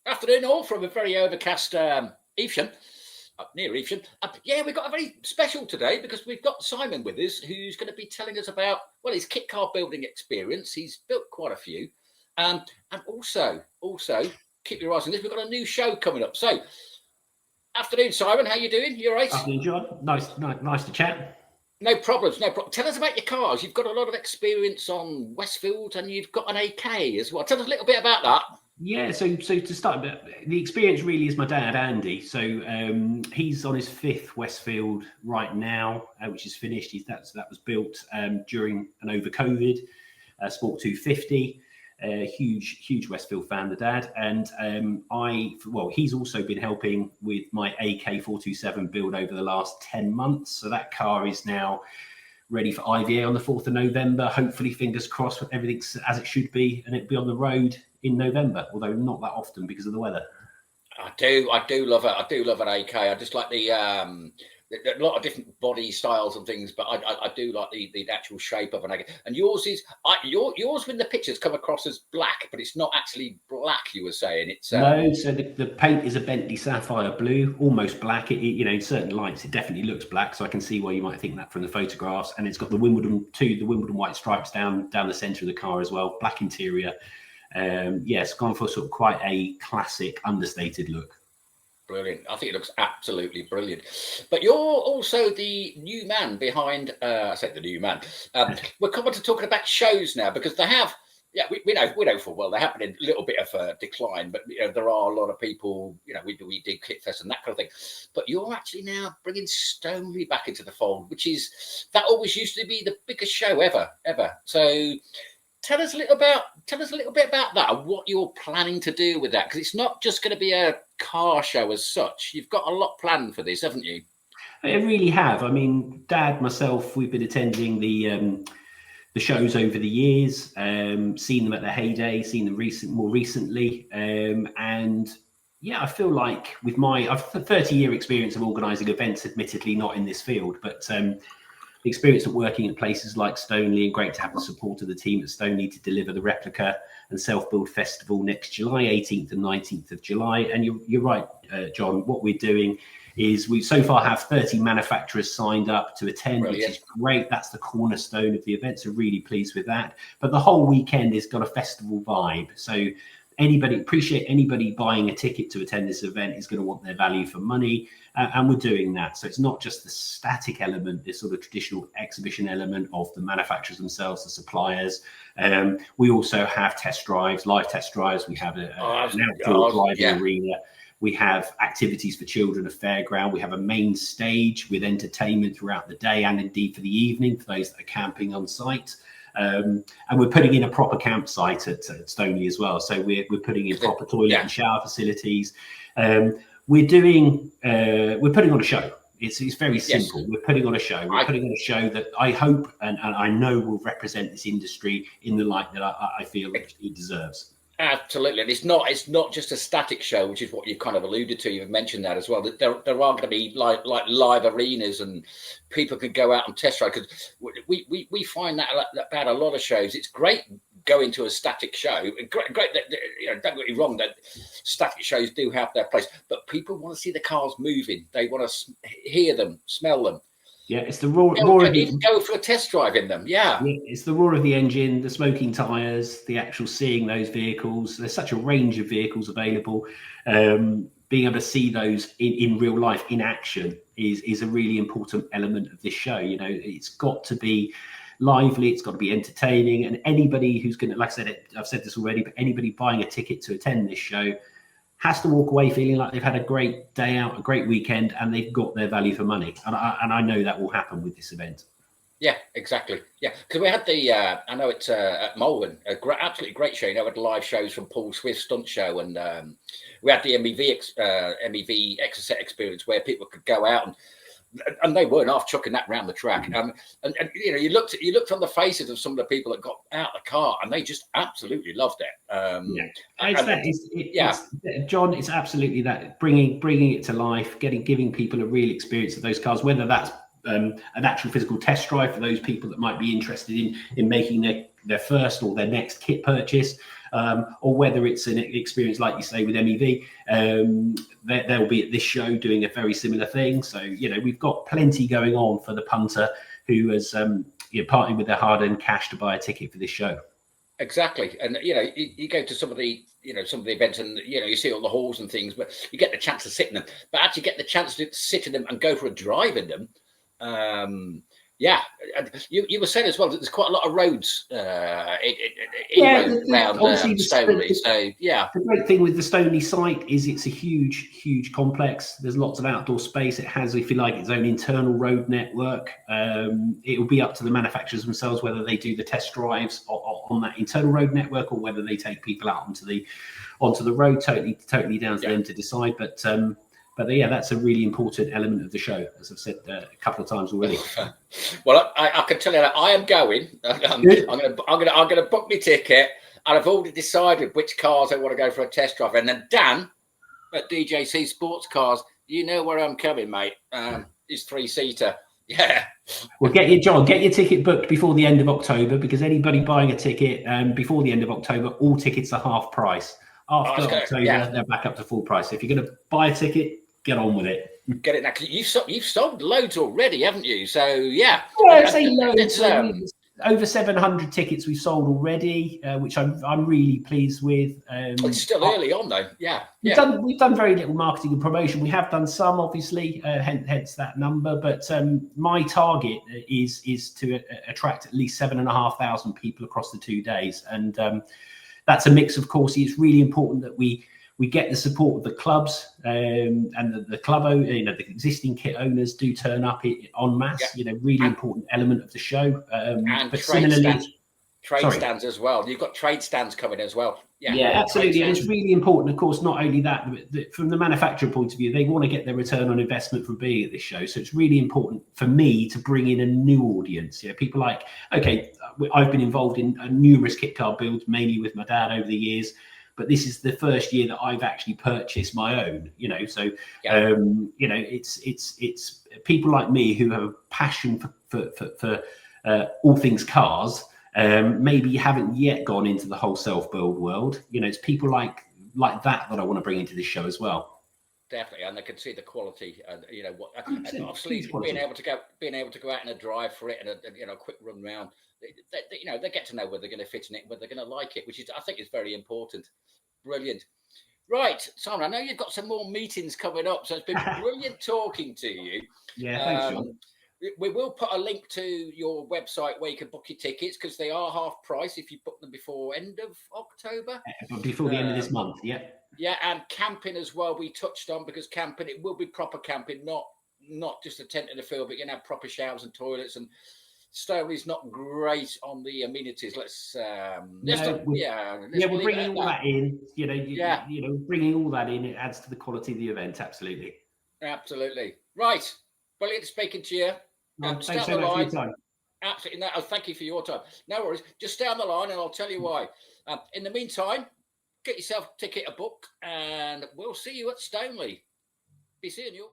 Afternoon all from a very overcast Evesham, up near Evesham. Yeah, we've got a very special today because we've got Simon with us who's going to be telling us about, well, his kit car building experience. He's built quite a few. And also, keep your eyes on this, we've got a new show coming up. So, afternoon, Simon, how you doing? You all right? Afternoon, John. Nice to chat. No problems, no problem. Tell us about your cars. You've got a lot of experience on Westfield and you've got an AK as well. Tell us a little bit about that. Yeah, so to start, the experience really is my dad, Andy. So he's on his 5th Westfield right now, which is finished. That was built during and over COVID. Sport 250, huge Westfield fan, the dad. And he's also been helping with my AK 427 build over the last 10 months. So that car is now ready for IVA on the 4th of November. Hopefully, fingers crossed, everything's as it should be, and it'll be on the road in November, although not that often because of the weather. I do love it. I do love an AK. I just like a lot of different body styles and things, but I do like the actual shape of an AK. And yours is yours when the pictures come across as black, but it's not actually black. You were saying it's no. So the paint is a Bentley sapphire blue, almost black. In certain lights it definitely looks black, so I can see why you might think that from the photographs. And it's got the Wimbledon white stripes down the centre of the car as well. Black interior. It's gone for sort of quite a classic, understated look. Brilliant. I think it looks absolutely brilliant. But you're also the new man behind, I say the new man. We're coming to talking about shows now because they have, we know full well they have been in a little bit of a decline, but there are a lot of people, we did Kit Fest and that kind of thing. But you're actually now bringing Stoneleigh back into the fold, that always used to be the biggest show ever. So tell us a little bit about that and what you're planning to do with that, because it's not just going to be a car show as such. You've got a lot planned for this, haven't you? I really have. I mean, Dad, myself, we've been attending the shows over the years, seen them at their heyday, seen them more recently, and I feel like with I've 30-year experience of organising events, admittedly not in this field, but experience of working at places like Stoneleigh, and great to have the support of the team at Stoneleigh to deliver the Replica and Self-Build Festival next July, 18th and 19th of July. And you're right, John, what we're doing is we so far have 30 manufacturers signed up to attend, Brilliant. Which is great. That's the cornerstone of the event, so really pleased with that. But the whole weekend has got a festival vibe. So anybody buying a ticket to attend this event is going to want their value for money, and we're doing that. So it's not just the static element, this sort of traditional exhibition element of the manufacturers themselves, the suppliers. We also have live test drives. We have an outdoor driving arena. We have activities for children, a fairground. We have a main stage with entertainment throughout the day and indeed for the evening for those that are camping on site. And we're putting in a proper campsite at Stoneleigh as well. So we're putting in proper toilet and shower facilities. We're putting on a show. It's very simple. Yes. We're putting on a show. We're putting on a show that I hope and I know will represent this industry in the light that I feel it deserves. Absolutely. And it's not just a static show, which is what you kind of alluded to. You've mentioned that as well. That there are going to be like live arenas and people can go out and test drive, because we find that about a lot of shows. It's great going to a static show. Great that, don't get me wrong, that static shows do have their place, but people want to see the cars moving. They want to hear them, smell them. Yeah, it's the roar of go for a test drive in them. Yeah, it's the roar of the engine, the smoking tyres, the actual seeing those vehicles. There's such a range of vehicles available. Being able to see those in real life, in action, is a really important element of this show. It's got to be lively, it's got to be entertaining, and anybody who's going to, like I said, I've said this already, but anybody buying a ticket to attend this show has to walk away feeling like they've had a great day out, a great weekend, and they've got their value for money. And I know that will happen with this event. Yeah, exactly. Yeah, because we had I know it's at Malvern, absolutely great show. We had live shows from Paul Swift's stunt show, and we had the MEV Exocet experience where people could go out and they weren't half chucking that round the track. And you looked on the faces of some of the people that got out of the car, and they just absolutely loved it. John, it's absolutely that, bringing it to life, giving people a real experience of those cars, whether that's an actual physical test drive for those people that might be interested in making their first or their next kit purchase, or whether it's an experience like you say with MEV. They'll be at this show doing a very similar thing. So we've got plenty going on for the punter who has partnered with their hard-earned cash to buy a ticket for this show. Exactly. And you go to some of the events, and you see all the halls and things, but you get the chance to sit in them, but actually get the chance to sit in them and go for a drive in them. And you were saying as well that there's quite a lot of roads around Stoneleigh. So the great thing with the Stoneleigh site is it's a huge complex. There's lots of outdoor space. It has, if you like, its own internal road network. It will be up to the manufacturers themselves whether they do the test drives on that internal road network or whether they take people out onto the road. Totally down to them to decide. But that's a really important element of the show, as I've said a couple of times already. Well, I can tell you that I am going. I'm going to book my ticket, and I've already decided which cars I want to go for a test drive. And then Dan at DJC Sports Cars, you know where I'm coming, mate. It's 3-seater. Yeah. Well, get your ticket booked before the end of October, because anybody buying a ticket before the end of October, all tickets are half price. After October, they're back up to full price. So if you're going to buy a ticket, get on with it. Get it now, because you've sold loads already, haven't you? So yeah, I say loads. Over 700 tickets we've sold already, which I'm really pleased with. It's still early on though. We've done very little marketing and promotion. We have done some, obviously, hence that number. But my target is to attract at least 7,500 people across the 2 days, and that's a mix. Of course, it's really important that we get the support of the clubs, and the club, the existing kit owners do turn up en masse. Really important element of the show. And but trade stands as well. You've got trade stands coming as well. Yeah, absolutely. And it's really important, of course, not only that, but from the manufacturer point of view, they want to get their return on investment from being at this show. So it's really important for me to bring in a new audience. People like, I've been involved in numerous kit car builds, mainly with my dad over the years. But this is the first year that I've actually purchased my own, So, it's people like me who have a passion for all things cars. Maybe you haven't yet gone into the whole self-build world. It's people like that I want to bring into this show as well. Definitely, and they can see the quality, and obviously being able to go out and a drive for it, and a quick run round. They get to know whether they're going to fit in it, whether they're going to like it, which I think is very important. Brilliant. Right, Simon, I know you've got some more meetings coming up, so it's been brilliant talking to you. Yeah, thanks, John. We will put a link to your website where you can book your tickets, because they are half price if you book them before end of October. Before the end of this month, yeah. Yeah, and camping as well we touched on, because camping, it will be proper camping, not just a tent in the field, but you can have proper showers and toilets, and Stonelegh's not great on the amenities. We're bringing all that in. Bringing all that in, it adds to the quality of the event. Absolutely. Right. Brilliant speaking to you. Thanks so much for your time. Absolutely. No, thank you for your time. No worries. Just stay on the line, and I'll tell you why. In the meantime, get yourself a ticket, a book, and we'll see you at Stoneleigh. Be seeing you.